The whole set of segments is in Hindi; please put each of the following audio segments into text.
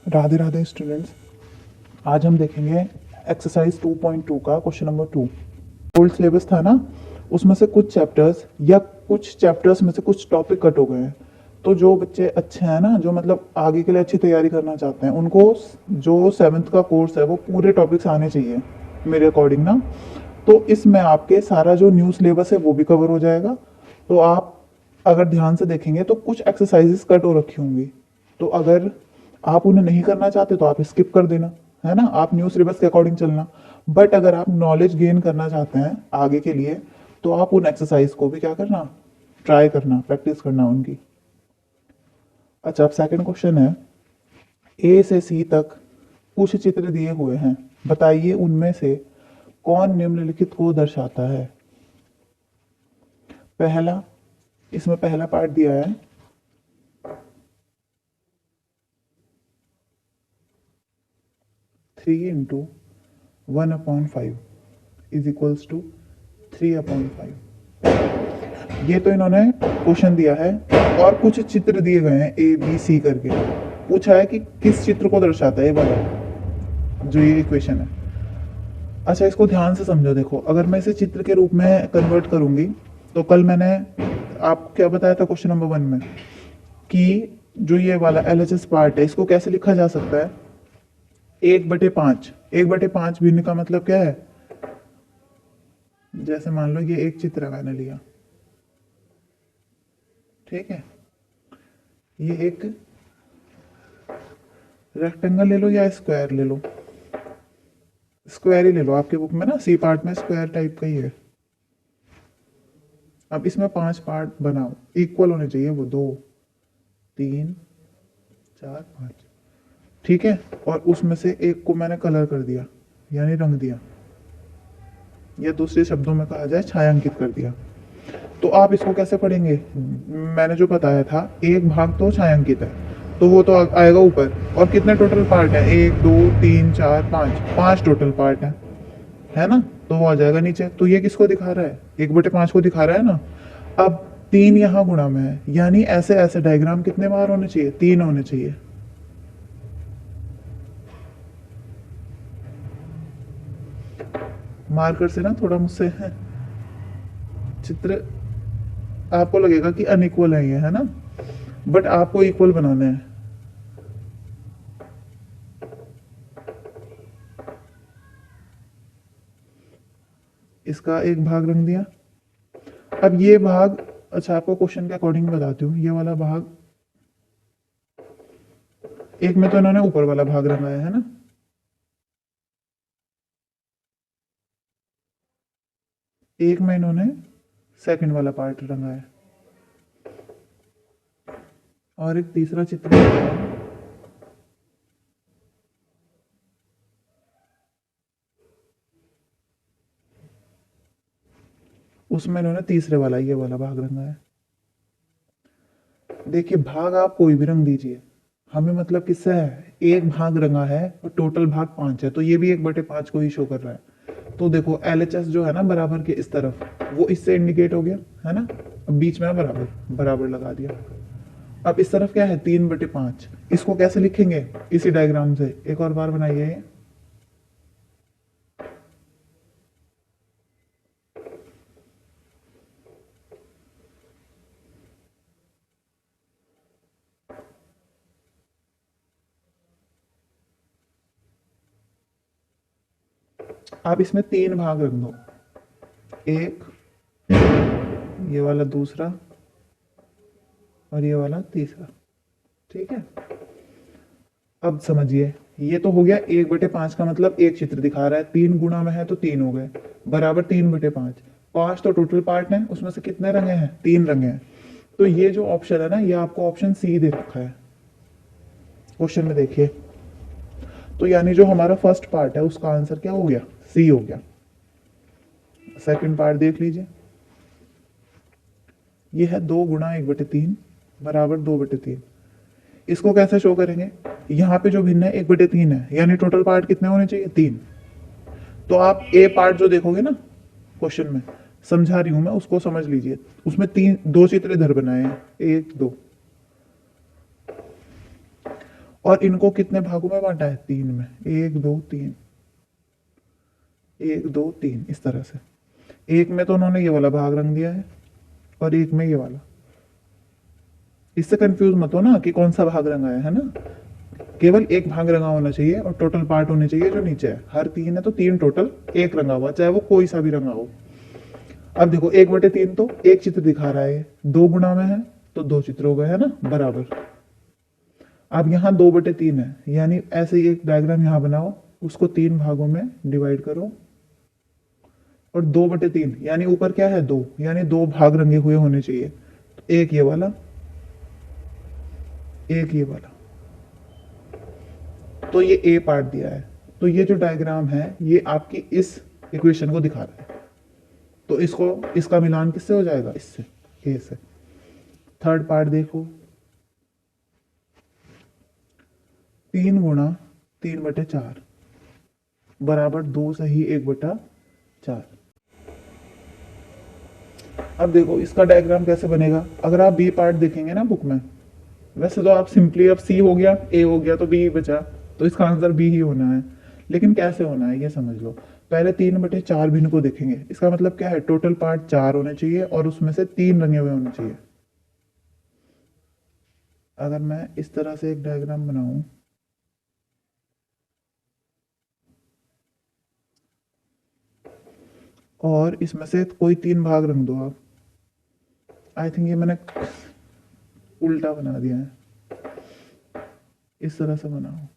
राधे राधे स्टूडेंट्स। आज हम देखेंगे एक्सरसाइज 2.2 का क्वेश्चन नंबर 2। ओल्ड सिलेबस था ना, उसमें से कुछ चैप्टर्स या कुछ चैप्टर्स में से कुछ टॉपिक कट हो गए हैं। तो जो बच्चे अच्छे हैं ना, जो मतलब आगे के लिए अच्छी तैयारी करना चाहते हैं, उनको जो 7th का कोर्स है वो पूरे टॉपिक्स आने चाहिए मेरे अकॉर्डिंग ना। तो इसमें आपके सारा जो न्यू सिलेबस है वो भी कवर हो जाएगा। तो आप अगर ध्यान से देखेंगे तो कुछ एक्सरसाइजेस कट हो रखी होंगी। तो अगर आप उन्हें नहीं करना चाहते तो आप स्किप कर देना, है ना। आप न्यू सिलेबस के अकॉर्डिंग चलना। बट अगर आप नॉलेज गेन करना चाहते हैं आगे के लिए, तो आप उन एक्सरसाइज को भी क्या करना, ट्राई करना, प्रैक्टिस करना उनकी। अच्छा, अब सेकंड क्वेश्चन है, ए से सी तक कुछ चित्र दिए हुए हैं, बताइए उनमें से कौन निम्नलिखित को दर्शाता है। पहला, इसमें पहला पार्ट दिया है 3 × 1/5 इज इक्वल्स टू 3/5। ये तो इन्होंने क्वेश्चन दिया है और कुछ चित्र दिए गए हैं ए बी सी करके। पूछा है कि किस चित्र को दर्शाता है ये वाला जो ये इक्वेशन है। अच्छा, इसको ध्यान से समझो। देखो, अगर मैं इसे चित्र के रूप में कन्वर्ट करूंगी, तो कल मैंने आप क्या बताया था क्वेश्चन नंबर 1 में कि जो ये वाला LHS पार्ट है इसको कैसे लिखा जा सकता है, 1/5। 1/5 भिन्न का मतलब क्या है, जैसे मान लो ये एक चित्र मैंने लिया, ठीक है। ये एक रेक्टेंगल ले लो या स्क्वायर ले लो, स्क्वायर ही ले लो। आपके बुक में ना सी पार्ट में स्क्वायर टाइप का ही है। अब इसमें 5 पार्ट बनाओ, इक्वल होने चाहिए वो, 2 3 4 5, ठीक है। और उसमें से एक को मैंने कलर कर दिया, यानी रंग दिया, या दूसरे शब्दों में कहा जाए छायांकित कर दिया। तो आप इसको कैसे पढ़ेंगे, मैंने जो बताया था, एक भाग तो छायांकित है तो वो तो आएगा ऊपर। और कितने टोटल पार्ट है, 1 2 3 4 5, 5 टोटल पार्ट है ना। तो वो आ जाएगा नीचे। तो ये किसको दिखा रहा है, 1/5 को दिखा रहा है ना। अब 3 यहाँ गुणा में है, यानी ऐसे ऐसे डायग्राम कितने बार होने चाहिए, 3 होने चाहिए। मार्कर से ना थोड़ा मुझसे चित्र आपको लगेगा कि अनइक्वल है ये, है ना, बट आपको इक्वल बनाना है। इसका एक भाग रंग दिया। अब ये भाग, अच्छा आपको क्वेश्चन के अकॉर्डिंग बताती हूँ, ये वाला भाग, एक में तो इन्होंने ऊपर वाला भाग रंगाया है ना, एक में इन्होंने सेकंड वाला पार्ट रंगाया, और एक तीसरा चित्र है, उसमें इन्होंने तीसरे वाला, ये वाला भाग रंगाया। देखिए, भाग आप कोई भी रंग दीजिए, हमें मतलब किससे है, एक भाग रंगा है और टोटल भाग 5 है, तो ये भी 1/5 को ही शो कर रहा है। तो देखो LHS जो है ना बराबर के इस तरफ, वो इससे इंडिकेट हो गया, है ना। अब बीच में बराबर बराबर लगा दिया। अब इस तरफ क्या है, 3/5। इसको कैसे लिखेंगे, इसी डायग्राम से एक और बार बनाइए। आप इसमें 3 भाग रख दो, एक, ये वाला दूसरा, और ये वाला तीसरा, ठीक है। अब समझिए, ये तो हो गया 1/5 का मतलब एक चित्र दिखा रहा है, 3 गुणा में है तो 3 हो गए, बराबर 3/5। 5 तो टोटल पार्ट है, उसमें से कितने रंगे हैं, 3 रंगे हैं। तो ये जो ऑप्शन है ना, ये आपको ऑप्शन सी दे रखा है क्वेश्चन में, देखिए। तो यानी जो हमारा फर्स्ट पार्ट है उसका आंसर क्या हो गया, सी हो गया। सेकंड पार्ट देख लीजिए, ये है 2 × 1/3 बराबर 2/3। इसको कैसे शो करेंगे, यहाँ पे जो भिन्न है 1/3 है, यानी टोटल पार्ट कितने होने चाहिए, 3। तो आप ए पार्ट जो देखोगे ना क्वेश्चन में, समझा रही हूं मैं, उसको समझ लीजिए। उसमें 2 चित्र इधर बनाए हैं, 1 2, और इनको कितने भागों में बांटा है? 3 में। 1 2 3, 1 2 3 इस तरह से। एक में तो उन्होंने ये वाला भाग रंग दिया है और एक में ये वाला। इससे कंफ्यूज मत हो ना कि कौन सा भाग रंगा है ना। केवल एक भाग रंगा होना चाहिए और टोटल पार्ट होने चाहिए जो नीचे है। हर 3 है तो 3 टोटल, एक रंगा हुआ, चाहे वो कोई सा भी रंगा हो। अब देखो 1/3 तो एक चित्र दिखा रहा है, 2 गुना में है तो 2 चित्र हो गए है ना बराबर। अब यहाँ 2/3 है, यानी ऐसे ही एक डायग्राम यहाँ बनाओ, उसको 3 भागों में डिवाइड करो और 2/3 यानी ऊपर क्या है 2, यानी 2 भाग रंगे हुए होने चाहिए। तो एक ये वाला, एक ये वाला, तो ये ए पार्ट दिया है। तो ये जो डायग्राम है ये आपकी इस इक्वेशन को दिखा रहा है। तो इसको, इसका मिलान किससे हो जाएगा? इससे, ए से। थर्ड पार्ट देखो, 3 गुणा 3/4 बराबर 2 सही 1/4। अब देखो इसका डायग्राम कैसे बनेगा। अगर आप बी पार्ट देखेंगे ना बुक में, वैसे तो आप सिंपली, अब सी हो गया, ए हो गया, तो बी बचा, तो इसका आंसर बी ही होना है। लेकिन कैसे होना है ये समझ लो। पहले 3/4 भिन्न को देखेंगे। इसका मतलब क्या है? टोटल पार्ट 4 होने चाहिए और उसमें से 3 रंगे हुए होने चाहिए। अगर मैं इस तरह से एक डायग्राम बनाऊं, और इसमें से कोई 3 भाग रंग दो आप। आई थिंक ये मैंने उल्टा बना दिया है, इस तरह से बनाओ।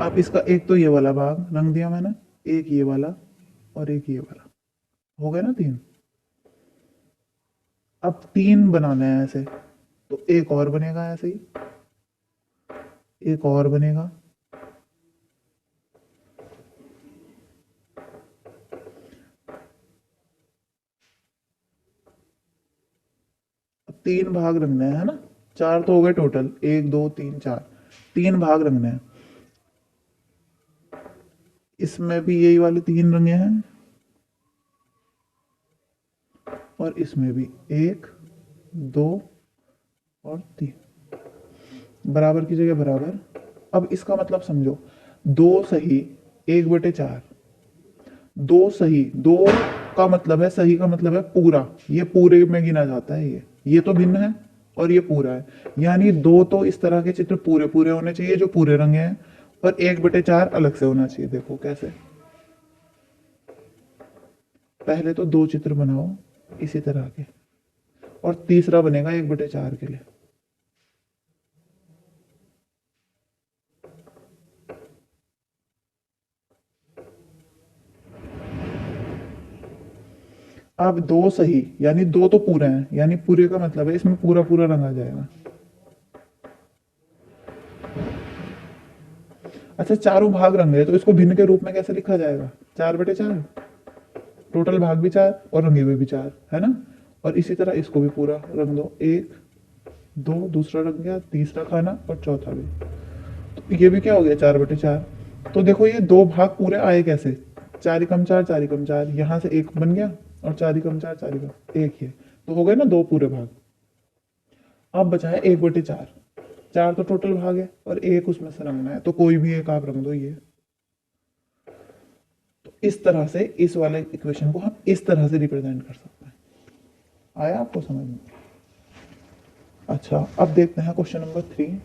अब इसका एक तो ये वाला भाग रंग दिया मैंने, एक ये वाला और एक ये वाला, हो गए ना 3। अब 3 बनाना है ऐसे, तो एक और बनेगा ऐसे ही, एक और बनेगा, अब 3 भाग रंगने हैं है ना। 4 तो हो गए टोटल, 1 2 3 4, 3 भाग रंगने हैं। इसमें भी यही वाले 3 रंगे हैं और इसमें भी 1 2 और 3, बराबर की जगह बराबर। अब इसका मतलब समझो, 2 सही 1/4, 2 सही, 2 का मतलब है, सही का मतलब है पूरा, ये पूरे में गिना जाता है। ये तो भिन्न है और ये पूरा है, यानी 2 तो इस तरह के चित्र पूरे पूरे होने चाहिए जो पूरे रंगे हैं, और 1/4 अलग से होना चाहिए। देखो कैसे, पहले तो 2 चित्र बनाओ इसी तरह के, और तीसरा बनेगा 1/4 के लिए। अब 2 सही, यानी 2 तो पूरे हैं, यानी पूरे का मतलब है इसमें पूरा पूरा रंगा जाएगा। अच्छा, चारों भाग रंगे हैं तो इसको भिन्न के रूप में कैसे लिखा जाएगा? 4/4, टोटल भाग भी 4 और रंगे हुए भी 4 है ना। और इसी तरह इसको भी पूरा रंग दो, 1 2, दूसरा रंग गया, तीसरा खाना और चौथा भी। तो ये भी क्या हो गया? 4/4। तो देखो ये 2 भाग पूरे आए कैसे? 4 × 4 4 × 4, यहां से 1 बन गया और 4 × 4 4 1 ही है, तो हो गए ना 2 पूरे भाग। अब बचा है 1/4, 4 तो टोटल भाग है और 1 उसमें से रंगना है, तो कोई भी एक आप रंग दो। ये तो इस तरह से इस वाले इक्वेशन को हम इस तरह से रिप्रेजेंट कर सकते हैं। आया आपको समझ में? अच्छा, अब देखते हैं क्वेश्चन नंबर 3।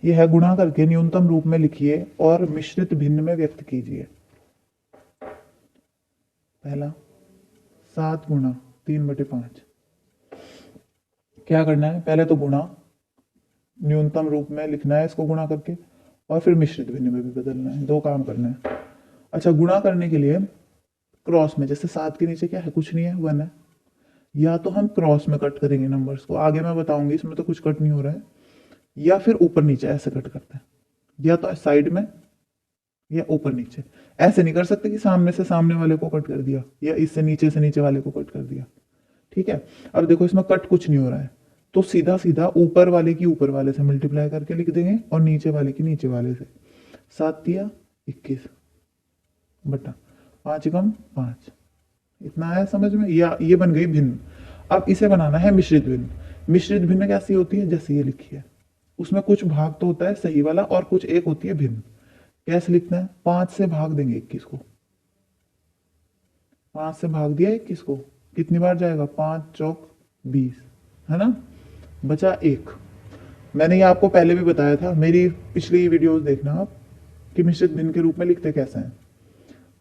यह है, गुणा करके न्यूनतम रूप में लिखिए और मिश्रित भिन्न में व्यक्त कीजिए। पहला, 7 गुणा 3/5। क्या करना है? पहले तो गुणा, न्यूनतम रूप में लिखना है इसको गुणा करके, और फिर मिश्रित भिन्न में भी बदलना है। 2 काम करना है। अच्छा, गुणा करने के लिए क्रॉस में, जैसे 7 के नीचे क्या है? कुछ नहीं है, 1 है। या तो हम क्रॉस में कट करेंगे नंबर्स को, आगे मैं बताऊंगी, इसमें तो कुछ कट नहीं हो रहा है। या फिर ऊपर नीचे ऐसे कट करते हैं, या तो साइड में या ऊपर नीचे। ऐसे नहीं कर सकते कि सामने से सामने वाले को कट कर दिया या इससे नीचे से नीचे वाले को कट कर दिया। ठीक है, अब देखो इसमें कट कुछ नहीं हो रहा है, तो सीधा सीधा ऊपर वाले की ऊपर वाले से मल्टीप्लाई करके लिख देंगे और नीचे वाले की नीचे वाले से। 7 × 3 = 21, बटा 5 एकम 5। इतना आया समझ में? या ये बन गई भिन्न। अब इसे बनाना है मिश्रित भिन्न। मिश्रित भिन्न कैसी होती है? जैसे ये लिखी है, उसमें कुछ भाग तो होता है सही वाला और कुछ एक होती है भिन्न। कैसे लिखना है? 5 से भाग देंगे 21 को। 5 से भाग दिया 21 को, कितनी बार जाएगा? 5 चौक 20, है ना? बचा 1। मैंने ये आपको पहले भी बताया था, मेरी पिछली वीडियोस देखना आप कि मिश्रित भिन्न के रूप में लिखते कैसे हैं।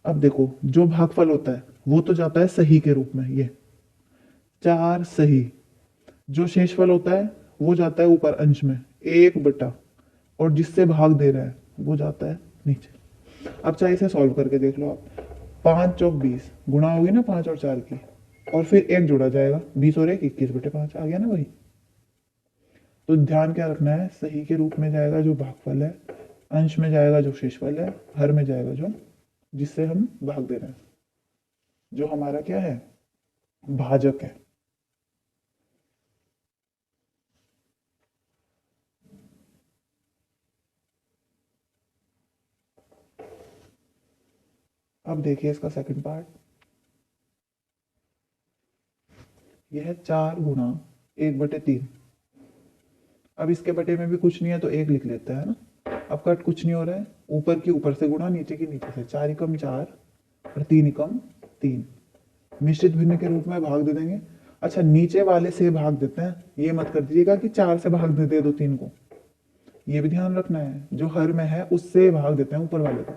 अब देखो, जो भागफल होता है वो तो जाता है सही के रूप में, ये 4 सही। जो शेषफल होता है वो जाता है ऊपर अंश में 1 बटा, और जिससे भाग दे रहा है वो जाता है नीचे। अब चाहे इसे सॉल्व करके देख लो आप। 5 चौक 20 गुणा होगी ना 5 और 4 की, और फिर 1 जोड़ा जाएगा, 20 और 1 21 बटे 5 आ गया ना भाई। तो ध्यान क्या रखना है? सही के रूप में जाएगा जो भागफल है, अंश में जाएगा जो शेषफल है, हर में जाएगा जो जिससे हम भाग दे रहे हैं, जो हमारा क्या है? भाजक है। अब देखिए इसका सेकंड पार्ट। यह है 4 गुणा 1/3। अब इसके बटे में भी कुछ नहीं है तो 1 लिख लेते हैं ना। अब कट कुछ नहीं हो रहा है, ऊपर की ऊपर से गुणा, नीचे की नीचे से। 4 एकम 4 और 3 एकम 3। मिश्रित भिन्न के रूप में भाग दे देंगे। अच्छा, नीचे वाले से भाग देते हैं, ये मत कर दीजिएगा कि 4 से भाग दे दो 3 को, ये भी ध्यान रखना है। जो हर में है उससे भाग देते हैं ऊपर वाले को।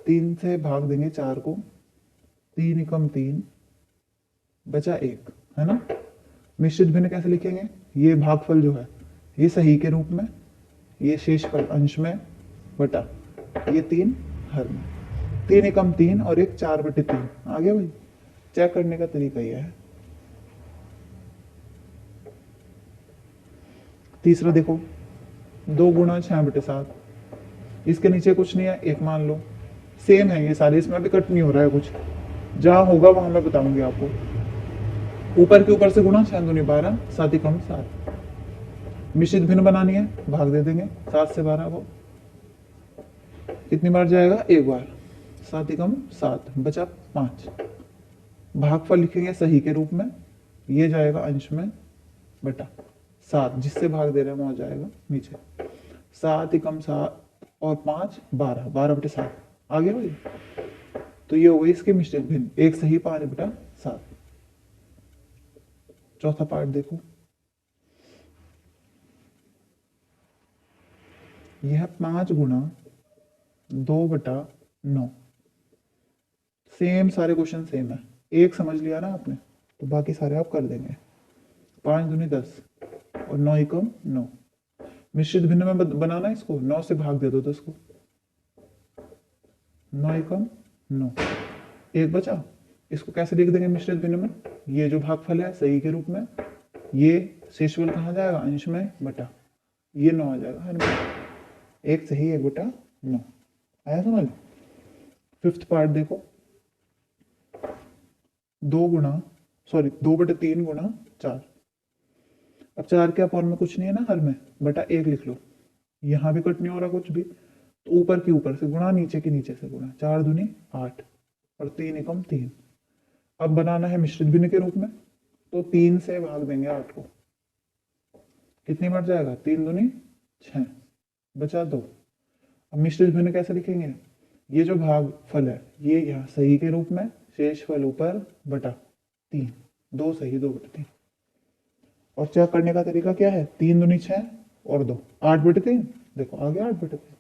3 से भाग देंगे 4 को, 3 एकम 3, बचा 1, है ना? मिश्रित भिन्न कैसे लिखेंगे? ये भागफल जो है ये सही के रूप में, ये शेषफल अंश में, बटा ये 3 हर में। 3 एकम 3 और 1 4/3 आ गया भाई। चेक करने का तरीका यह है। तीसरा देखो, 2 गुणा 6/7। इसके नीचे कुछ नहीं है, 1 मान लो। सेम है ये सारे, इसमें भी कट नहीं हो रहा है कुछ। जहां होगा वहां मैं बताऊंगी आपको। ऊपर के ऊपर से गुणा, 6 दूनी 12, 7 एकम 7। मिश्रित भिन्न बनानी है, भाग दे देंगे 7 से 12 को। कितनी बार जाएगा? 1 बार। 7 एकम 7, बचा 5। भागफल लिखेंगे सही के रूप में, ये जाएगा अंश में, बटा 7, जिससे भाग दे रहे हैं वहां जाएगा नीचे। 7 एकम 7 और 5 12, 12/7 आ गया भाई। तो ये हो गई इसके मिश्रित भिन्न, एक सही 5/7। चौथा पार्ट देखो, यह 5 गुणा 2/9। सेम सारे क्वेश्चन सेम है, एक समझ लिया ना आपने तो बाकी सारे आप कर देंगे। 5 दूनी 10 और 9 एकम 9। मिश्रित भिन्न में बनाना है इसको, 9 से भाग दे दो 10 को, 9 एकम 9, 1 बचा। इसको कैसे लिख देंगे मिश्रित भिन्न में? ये जो भागफल है सही के रूप में, ये शेषफल कहाँ जाएगा? अंश में, बटा ये 9 आ जाएगा हर में। 1 सही 1/9 आया समझ? फिफ्थ पार्ट देखो, 2/3 गुणा 4। अब 4 के अपॉन में कुछ नहीं है ना हर में, बटा 1 लिख लो। यहां भी कट नहीं हो रहा कुछ भी, तो ऊपर की ऊपर से गुणा, नीचे की नीचे से गुणा। 4 दूनी 8 और 3 एकम 3। अब बनाना है मिश्रित भिन्न के रूप में, तो 3 से भाग देंगे 8 को। कितनी बार जाएगा? 3 दूनी 6, बचा 2। अब मिश्रित भिन्न कैसे लिखेंगे? ये जो भागफल है ये यहाँ सही के रूप में, शेषफल ऊपर, बटा 3, 2 सही 2/3। और चेक करने का तरीका क्या है? 3 दूनी 6 और 2, 8/3। देखो आ गया 8/3।